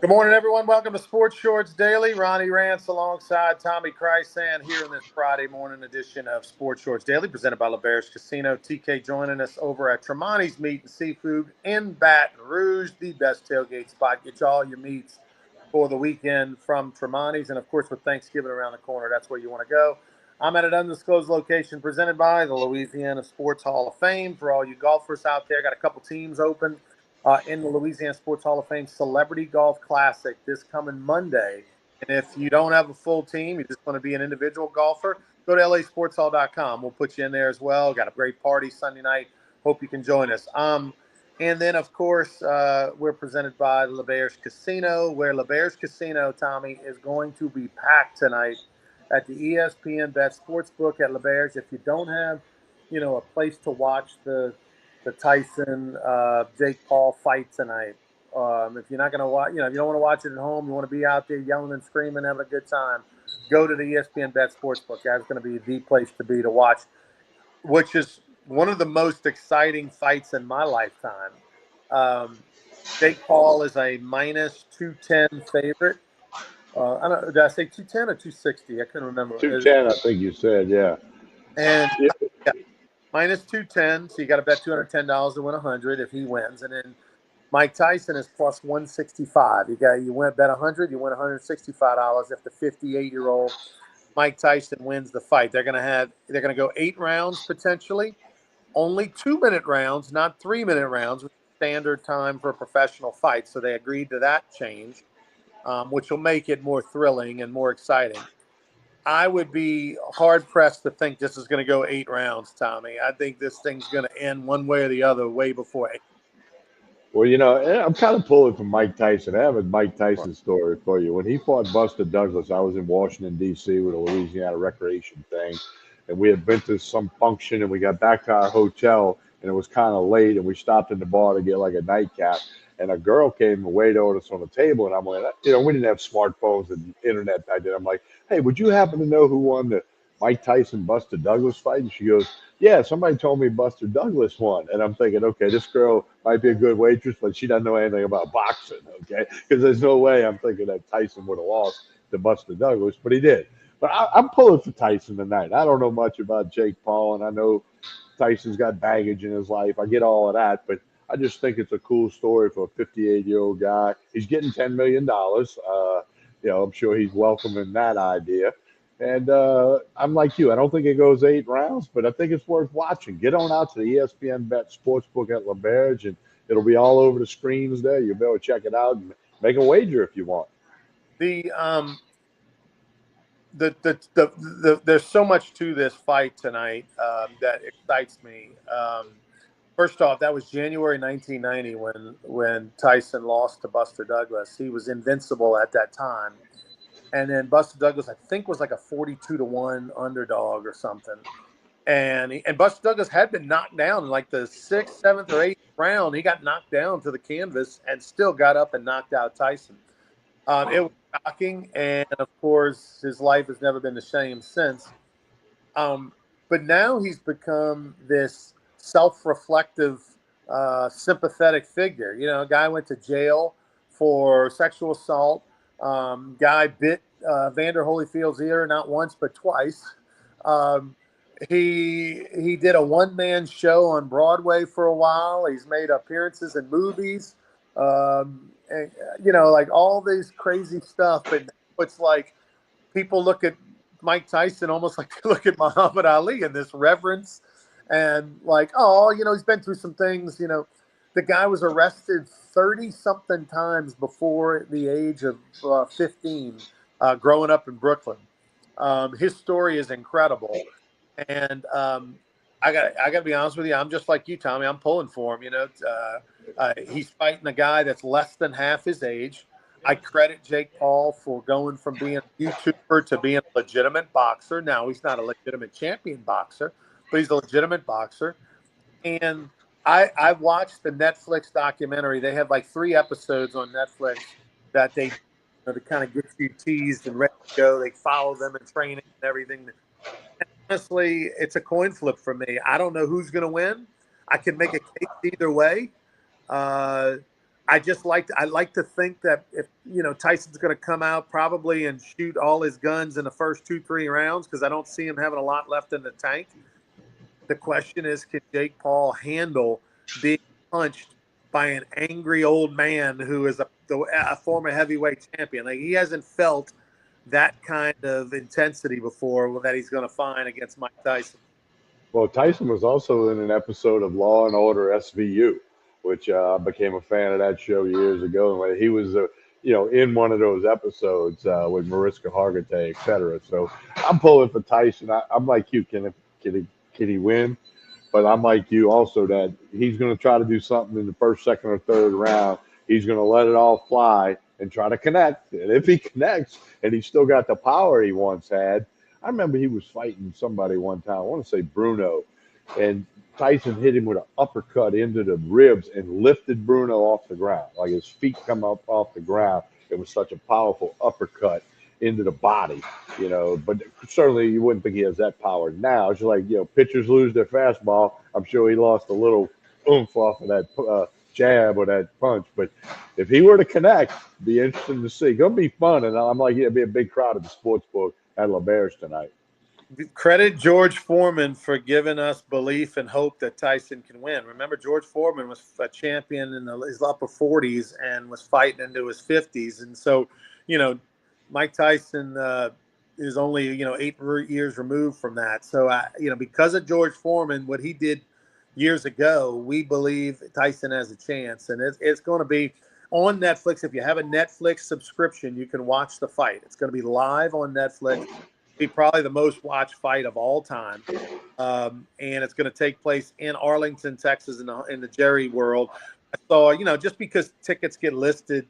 Good morning, everyone. Welcome to Sports Shorts Daily. Ronnie Rance alongside Tommy Krysan here in this Friday morning edition of Sports Shorts Daily, presented by LeBare's Casino. TK joining us over at Tremonti's Meat and Seafood in Baton Rouge, the best tailgate spot. Get you all your meats for the weekend from Tremonti's. And, of course, with Thanksgiving around the corner, that's where you want to go. I'm at an undisclosed location presented by the Louisiana Sports Hall of Fame. For all you golfers out there, got a couple teams open in the Louisiana Sports Hall of Fame Celebrity Golf Classic this coming Monday. And if you don't have a full team, you just want to be an individual golfer, go to lasportshall.com. We'll put you in there as well. Got a great party Sunday night. Hope you can join us. And then, of course, we're presented by LeBare's Casino, where LeBare's Casino, Tommy, is going to be packed tonight at the ESPN Bet Sportsbook at LeBare's. If you don't have, a place to watch the Tyson Jake Paul fight tonight. If you're not going to watch, if you don't want to watch it at home, you want to be out there yelling and screaming, having a good time, go to the ESPN Bet Sportsbook. That's going to be the place to be to watch, which is one of the most exciting fights in my lifetime. Jake Paul is a minus 210 favorite. I don't know, did I say 210 or 260? I couldn't remember. 210, I think you said, yeah. And minus 210, so you got to bet $210 to win 100 if he wins. And then Mike Tyson is plus 165. You win bet 100, you win $165 if the 58-year-old Mike Tyson wins the fight. They're going to go 8 rounds potentially, only 2-minute rounds, not 3-minute rounds, which is standard time for a professional fight. So they agreed to that change, which will make it more thrilling and more exciting. I would be hard-pressed to think this is going to go 8 rounds, Tommy. I think this thing's going to end one way or the other way before 8. Well, I'm kind of pulling from Mike Tyson. I have a Mike Tyson story for you. When he fought Buster Douglas, I was in Washington, D.C. with a Louisiana recreation thing, and we had been to some function, and we got back to our hotel, and it was kind of late, and we stopped in the bar to get like a nightcap, and a girl came and waited on us on the table, and I'm like, we didn't have smartphones and internet back then. I'm like, hey, would you happen to know who won the Mike Tyson Buster Douglas fight? And she goes, yeah, somebody told me Buster Douglas won. And I'm thinking, okay, this girl might be a good waitress, but she doesn't know anything about boxing, okay? Because there's no way I'm thinking that Tyson would have lost to Buster Douglas, but he did. But I'm pulling for Tyson tonight. I don't know much about Jake Paul, and I know Tyson's got baggage in his life. I get all of that, but I just think it's a cool story for a 58-year-old guy. He's getting $10 million. I'm sure he's welcoming that idea. And I'm like you. I don't think it goes 8 rounds, but I think it's worth watching. Get on out to the ESPN Bet Sportsbook at LeBare's, and it'll be all over the screens there. You'll be able to check it out and make a wager if you want. There's so much to this fight tonight that excites me. First off, that was January 1990 when Tyson lost to Buster Douglas. He was invincible at that time. And then Buster Douglas, I think, was like a 42-1 underdog or something. And Buster Douglas had been knocked down in like the 6th, 7th, or 8th round. He got knocked down to the canvas and still got up and knocked out Tyson. It was shocking, and of course, his life has never been the same since. But now he's become this self-reflective, sympathetic figure. A guy went to jail for sexual assault. Guy bit Vander Holyfield's ear not once but twice. He did a one-man show on Broadway for a while. He's made appearances in movies, and, like all this crazy stuff. But it's like people look at Mike Tyson almost like they look at Muhammad Ali in this reverence and like, he's been through some things. The guy was arrested 30-something times before the age of 15, growing up in Brooklyn. His story is incredible, and I got to be honest with you. I'm just like you, Tommy. I'm pulling for him. He's fighting a guy that's less than half his age. I credit Jake Paul for going from being a YouTuber to being a legitimate boxer. Now, he's not a legitimate champion boxer, but he's a legitimate boxer. And I watched the Netflix documentary. They have like 3 episodes on Netflix that they, to kind of get you teased and ready to go. They follow them in training and everything. And honestly, it's a coin flip for me. I don't know who's going to win. I can make a case either way. I like to think that if Tyson's going to come out probably and shoot all his guns in the first 2-3 rounds, because I don't see him having a lot left in the tank. The question is, can Jake Paul handle being punched by an angry old man who is a former heavyweight champion? Like, he hasn't felt that kind of intensity before that he's going to find against Mike Tyson. Well, Tyson was also in an episode of Law and Order SVU, which I became a fan of that show years ago. And he was, in one of those episodes with Mariska Hargitay, et cetera. So I'm pulling for Tyson. I'm like you. Can he win? But I'm like you also that he's going to try to do something in the first, second, or third round. He's going to let it all fly and try to connect. And if he connects and he's still got the power he once had, I remember he was fighting somebody one time. I want to say Bruno, and Tyson hit him with an uppercut into the ribs and lifted Bruno off the ground. Like his feet come up off the ground. It was such a powerful uppercut into the body. But certainly you wouldn't think he has that power now. It's just like, pitchers lose their fastball. I'm sure he lost a little oomph off of that jab or that punch. But if he were to connect, it'd be interesting to see. Gonna be fun. And I'm like, it'd be a big crowd at the sports book at LaBear's tonight. Credit George Foreman for giving us belief and hope that Tyson can win. Remember, George Foreman was a champion in his upper 40s and was fighting into his 50s. And so, Mike Tyson is only, 8 years removed from that. So, because of George Foreman, what he did years ago, we believe Tyson has a chance. And it's going to be on Netflix. If you have a Netflix subscription, you can watch the fight. It's going to be live on Netflix. Be probably the most watched fight of all time, and it's going to take place in Arlington, Texas, in the Jerry World. So just because tickets get listed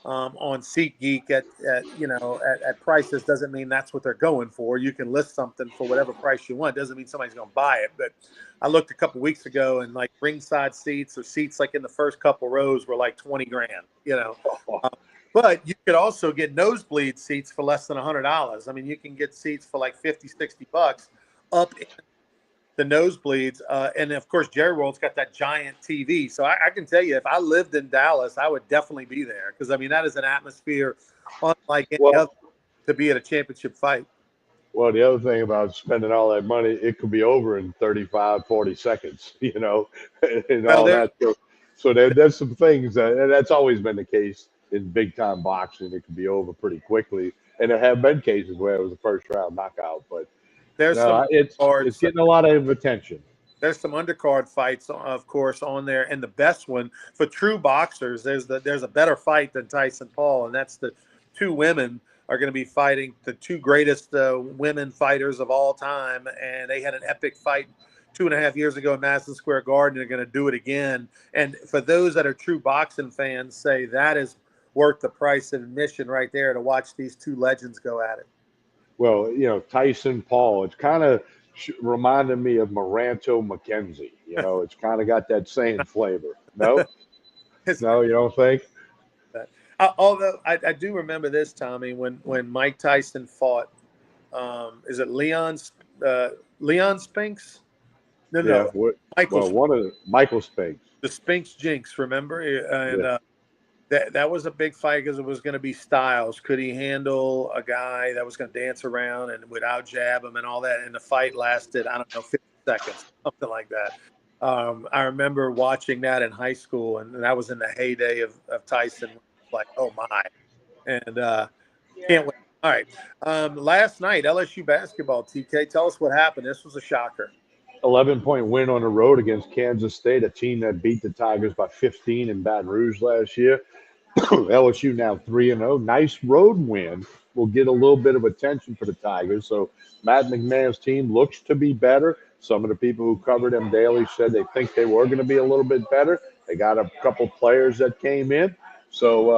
on SeatGeek at prices doesn't mean that's what they're going for. You can list something for whatever price you want. Doesn't mean somebody's going to buy it. But I looked a couple weeks ago, and like ringside seats or seats like in the first couple rows were like $20,000. But you could also get nosebleed seats for less than $100. I mean, you can get seats for like $50-$60 up in the nosebleeds. And of course, Jerry World's got that giant TV. So I can tell you, if I lived in Dallas, I would definitely be there. Because, I mean, that is an atmosphere unlike any other to be at a championship fight. Well, the other thing about spending all that money, it could be over in 35, 40 seconds, and all that. So there's some things and that's always been the case in big time boxing. It can be over pretty quickly. And there have been cases where it was a first round knockout, but it's getting a lot of attention. There's some undercard fights, of course, on there, and the best one for true boxers. There's a better fight than Tyson Paul, and that's the two women are going to be fighting the two greatest women fighters of all time, and they had an epic fight 2.5 years ago in Madison Square Garden. They're going to do it again, and for those that are true boxing fans, say that is worth the price of admission right there to watch these two legends go at it. Well, Tyson Paul, it's kind of reminded me of Moranto McKenzie. It's kind of got that same flavor. No, no, you don't think? Although I do remember this, Tommy, when Mike Tyson fought, is it Leon Spinks? No, Michael Spinks. The Spinks Jinx, remember? And that was a big fight because it was going to be styles. Could he handle a guy that was going to dance around and without jab him and all that? And the fight lasted, 50 seconds, something like that. I remember watching that in high school, and that was in the heyday of Tyson. Like, oh my, and can't wait. All right, last night LSU basketball. TK, tell us what happened. This was a shocker. 11-point win on the road against Kansas State, a team that beat the Tigers by 15 in Baton Rouge last year. LSU now 3-0. Nice road win. Will get a little bit of attention for the Tigers. So Matt McMahon's team looks to be better. Some of the people who covered them daily said they think they were going to be a little bit better. They got a couple players that came in. So,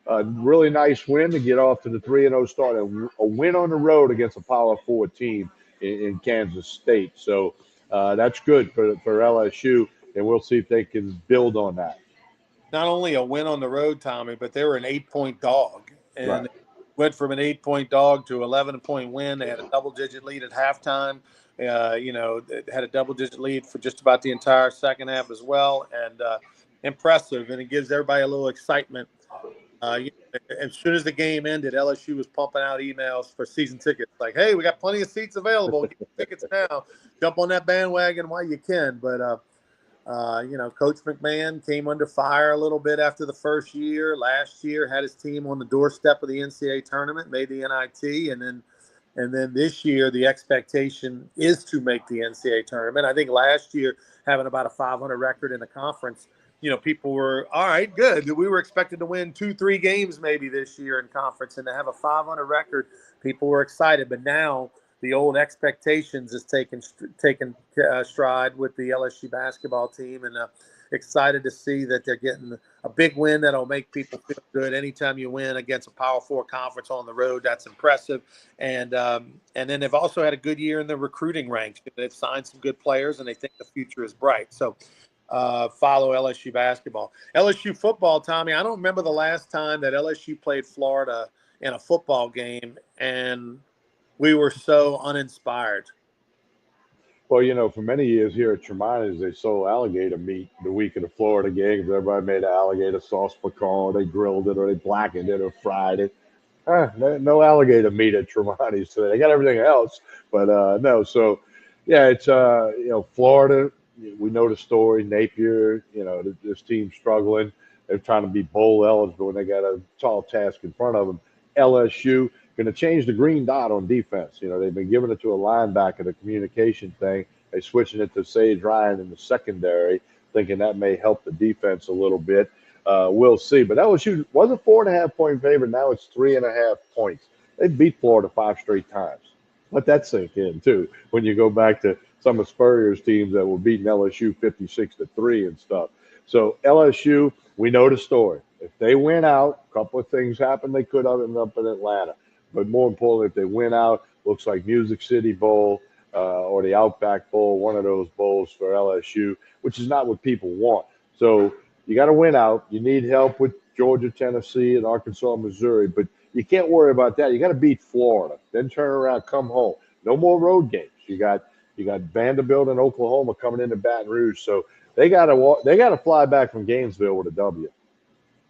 a really nice win to get off to the 3-0 start. A win on the road against a Power 4 team in Kansas State. So that's good for LSU, and we'll see if they can build on that. Not only a win on the road, Tommy, but they were an 8-point dog. And went from an 8-point dog to 11-point win. They had a double-digit lead at halftime. They had a double-digit lead for just about the entire second half as well. And impressive, and it gives everybody a little excitement. As soon as the game ended, LSU was pumping out emails for season tickets, like, "Hey, we got plenty of seats available. Get tickets now. Jump on that bandwagon while you can." But Coach McMahon came under fire a little bit after the first year. Last year, had his team on the doorstep of the NCAA tournament, made the NIT, and then this year, the expectation is to make the NCAA tournament. I think last year, having about a 500 record in the conference, people were, all right, good. We were expected to win 2-3 games maybe this year in conference, and to have a 500 record, people were excited. But now the old expectations is taking stride with the LSU basketball team, and excited to see that they're getting a big win that'll make people feel good. Anytime you win against a Power Four conference on the road, that's impressive. And then they've also had a good year in the recruiting ranks. They've signed some good players, and they think the future is bright. So follow LSU basketball. LSU football, Tommy, I don't remember the last time that LSU played Florida in a football game, and we were so uninspired. Well, for many years here at Tremonti's, they sold alligator meat the week of the Florida games. Everybody made an alligator sauce pecan, they grilled it, or they blackened it, or fried it. No alligator meat at Tremonti's today. They got everything else, but no. So, yeah, it's Florida. We know the story. Napier, this team's struggling. They're trying to be bowl eligible, and they got a tall task in front of them. LSU going to change the green dot on defense. They've been giving it to a linebacker, the communication thing. They're switching it to Sage Ryan in the secondary, thinking that may help the defense a little bit. We'll see. But LSU was a 4.5-point favorite. Now it's 3.5 points. They beat Florida 5 straight times. Let that sink in too. When you go back to some of Spurrier's teams that were beating LSU 56-3 and stuff. So LSU, we know the story. If they win out, a couple of things happen. They could have ended up in Atlanta. But more importantly, if they win out, looks like Music City Bowl or the Outback Bowl, one of those bowls for LSU, which is not what people want. So you got to win out. You need help with Georgia, Tennessee, and Arkansas, Missouri. But you can't worry about that. You got to beat Florida. Then turn around, come home. No more road games. You got Vanderbilt and Oklahoma coming into Baton Rouge. So they got to fly back from Gainesville with a W.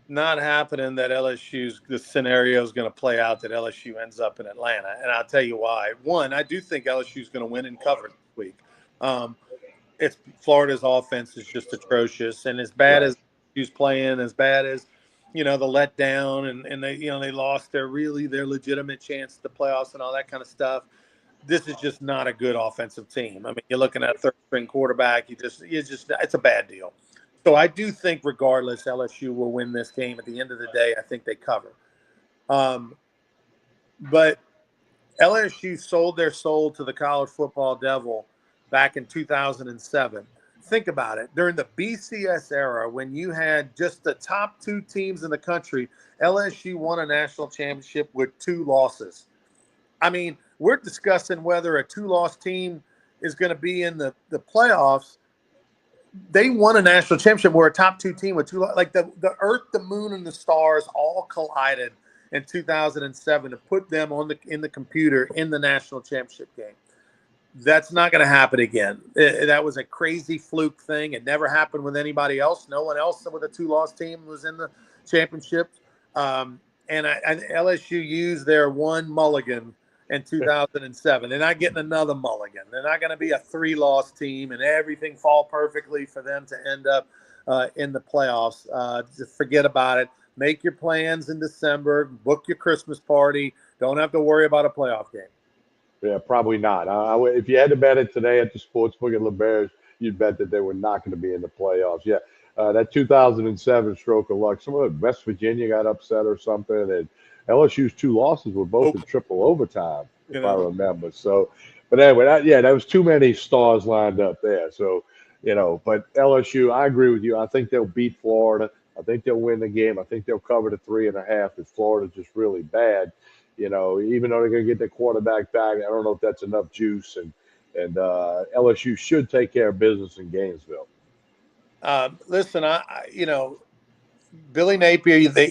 Not happening that the scenario is going to play out that LSU ends up in Atlanta. And I'll tell you why. One, I do think LSU is going to win and cover this week. It's Florida's offense is just atrocious. And as bad as LSU's playing, as bad as, the letdown and they lost their legitimate chance at the playoffs and all that kind of stuff. This is just not a good offensive team. I mean, you're looking at a third-string quarterback. It's a bad deal. So I do think, regardless, LSU will win this game. At the end of the day, I think they cover. But LSU sold their soul to the college football devil back in 2007. Think about it. During the BCS era, when you had just the top 2 teams in the country, LSU won a national championship with 2 losses. I mean, we're discussing whether a 2-loss team is going to be in the playoffs. They won a national championship. We're a top 2 team with 2. Like the Earth, the Moon, and the stars all collided in 2007 to put them in the computer in the national championship game. That's not going to happen again. That was a crazy fluke thing. It never happened with anybody else. No one else with a 2-loss team was in the championship. And LSU used their one mulligan in 2007. They're not getting another mulligan. They're not going to be a 3-loss team and everything fall perfectly for them to end up in the playoffs. Just forget about it. Make your plans in December. Book your Christmas party. Don't have to worry about a playoff game. Yeah, probably not. If you had to bet it today at the sportsbook at LeBear's, you'd bet that they were not going to be in the playoffs. Yeah, that 2007 stroke of luck. Some of West Virginia got upset or something, and LSU's 2 losses were both in triple overtime, if I remember. So, but anyway, that was too many stars lined up there. So, but LSU, I agree with you. I think they'll beat Florida. I think they'll win the game. I think they'll cover the 3.5 if Florida's just really bad. Even though they're going to get their quarterback back, I don't know if that's enough juice. And LSU should take care of business in Gainesville. Listen, Billy Napier, they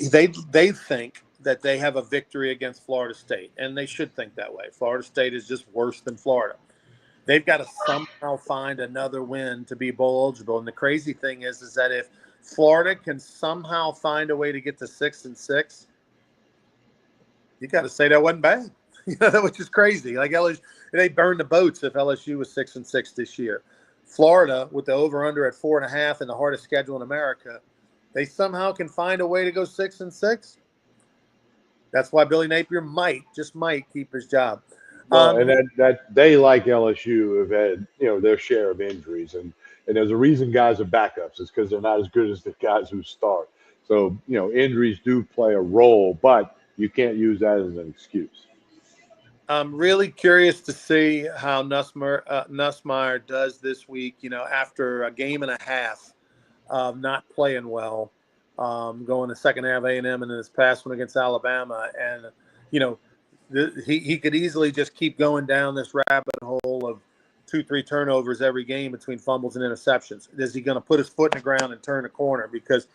think that they have a victory against Florida State, and they should think that way. Florida State is just worse than Florida. They've got to somehow find another win to be bowl eligible. And the crazy thing is that Florida can somehow find a way to get to 6-6, you got to say that wasn't bad. Which is crazy. Like LSU, they burned the boats if LSU was 6-6 this year. Florida, with the over/under at 4.5 and the hardest schedule in America, they somehow can find a way to go 6-6. That's why Billy Napier just might keep his job. Well, and that they, like LSU, have had their share of injuries, and there's a reason guys are backups. It's because they're not as good as the guys who start. So injuries do play a role, but you can't use that as an excuse. I'm really curious to see how Nussmeier does this week. After a game and a half of not playing well, going the second half A&M and then this past one against Alabama, and he could easily just keep going down this rabbit hole of 2-3 turnovers every game between fumbles and interceptions. Is he going to put his foot in the ground and turn the corner? Because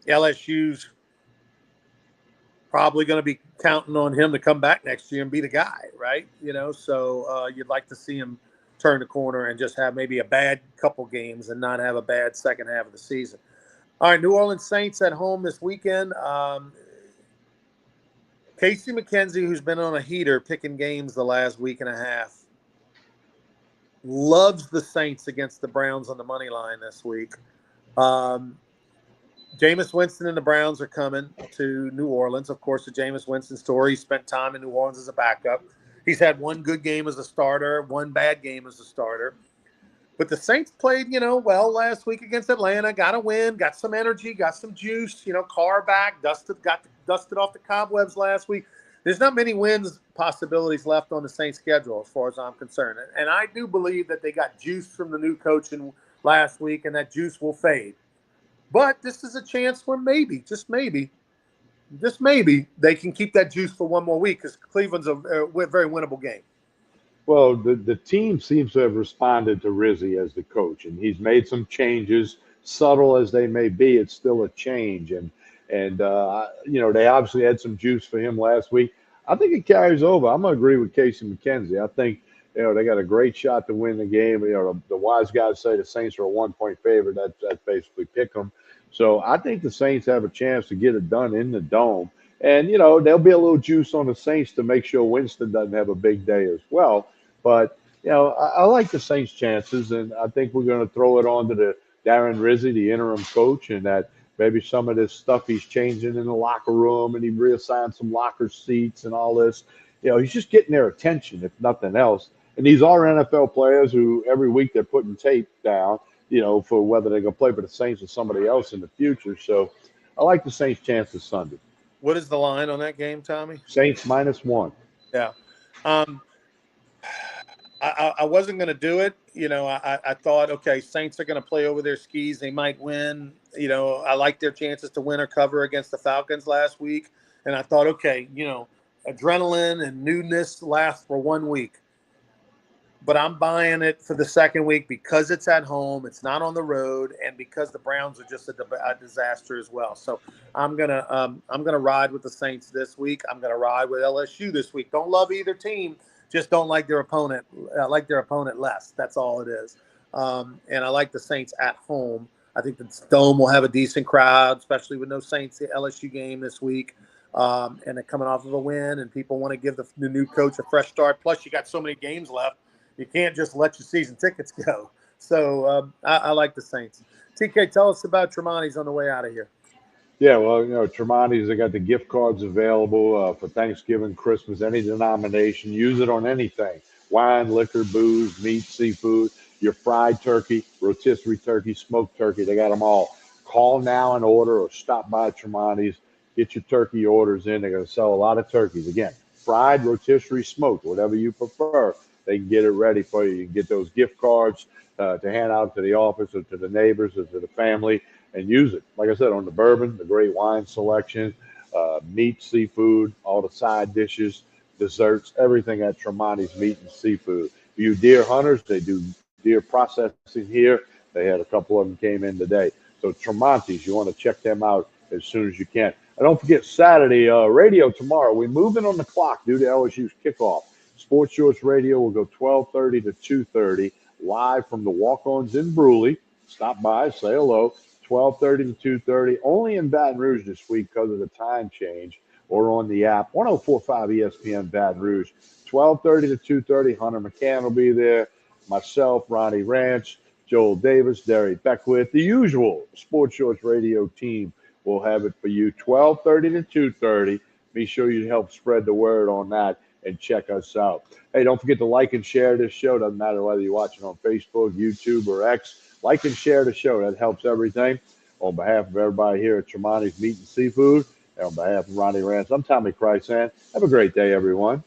LSU's probably going to be counting on him to come back next year and be the guy, right? So you'd like to see him turn the corner and just have maybe a bad couple games and not have a bad second half of the season. All right, New Orleans Saints at home this weekend. Casey McKenzie, who's been on a heater picking games the last week and a half, loves the Saints against the Browns on the money line this week. Jameis Winston and the Browns are coming to New Orleans. Of course, the Jameis Winston story. He spent time in New Orleans as a backup. He's had one good game as a starter, one bad game as a starter. But the Saints played, well last week against Atlanta. Got a win, got some energy, got some juice. Carr back, got dusted off the cobwebs last week. There's not many wins possibilities left on the Saints schedule as far as I'm concerned. And I do believe that they got juice from the new coach last week, and that juice will fade. But this is a chance where maybe, just maybe, they can keep that juice for one more week because Cleveland's a very winnable game. Well, the team seems to have responded to Rizzi as the coach, and he's made some changes, subtle as they may be. It's still a change, and they obviously had some juice for him last week. I think it carries over. I'm gonna agree with Casey McKenzie. I think they got a great shot to win the game. The wise guys say the Saints are a 1-point favorite. That's basically pick them. So I think the Saints have a chance to get it done in the dome. And, there'll be a little juice on the Saints to make sure Winston doesn't have a big day as well. But, I like the Saints' chances, and I think we're going to throw it on to the Darren Rizzi, the interim coach, and that maybe some of this stuff he's changing in the locker room, and he reassigned some locker seats and all this. He's just getting their attention, if nothing else. And these are NFL players who every week they're putting tape down, for whether they're going to play for the Saints or somebody else in the future. So I like the Saints' chances Sunday. What is the line on that game, Tommy? Saints -1. Yeah. I wasn't going to do it. I thought, okay, Saints are going to play over their skis. They might win. I like their chances to win or cover against the Falcons last week. And I thought, okay, adrenaline and newness last for 1 week. But I'm buying it for the second week because it's at home, it's not on the road, and because the Browns are just a disaster as well. So I'm gonna ride with the Saints this week. I'm gonna ride with LSU this week. Don't love either team, just don't like their opponent. I like their opponent less. That's all it is. And I like the Saints at home. I think the Dome will have a decent crowd, especially with no Saints LSU game this week. And they're coming off of a win, and people want to give the new coach a fresh start. Plus, you got so many games left. You can't just let your season tickets go. So I like the Saints. TK, tell us about Tremonti's on the way out of here. Yeah, well, Tremonti's, they got the gift cards available for Thanksgiving, Christmas, any denomination. Use it on anything. Wine, liquor, booze, meat, seafood, your fried turkey, rotisserie turkey, smoked turkey. They got them all. Call now and order or stop by Tremonti's. Get your turkey orders in. They're going to sell a lot of turkeys. Again, fried, rotisserie, smoked, whatever you prefer. They can get it ready for you. You can get those gift cards to hand out to the office or to the neighbors or to the family and use it. Like I said, on the bourbon, the great wine selection, meat, seafood, all the side dishes, desserts, everything at Tremonti's Meat and Seafood. For you deer hunters, they do deer processing here. They had a couple of them came in today. So Tremonti's, you want to check them out as soon as you can. And don't forget Saturday radio tomorrow. We're moving on the clock due to LSU's kickoff. Sports Shorts Radio will go 12:30 to 2:30 live from the Walk-Ons in Brewley. Stop by, say hello. 12:30 to 2:30, only in Baton Rouge this week because of the time change, or on the app, 1045 ESPN Baton Rouge. 12:30 to 2:30, Hunter McCann will be there. Myself, Ronnie Ranch, Joel Davis, Derry Beckwith, the usual Sports Shorts Radio team will have it for you. 12:30 to 2:30. Be sure you help spread the word on that and check us out. Hey, don't forget to like and share this show. Doesn't matter whether you're watching on Facebook, YouTube, or X. Like and share the show. That helps everything. On behalf of everybody here at Tremonti's Meat and Seafood, and on behalf of Ronnie Rance, I'm Tommy Krysan. Have a great day, everyone.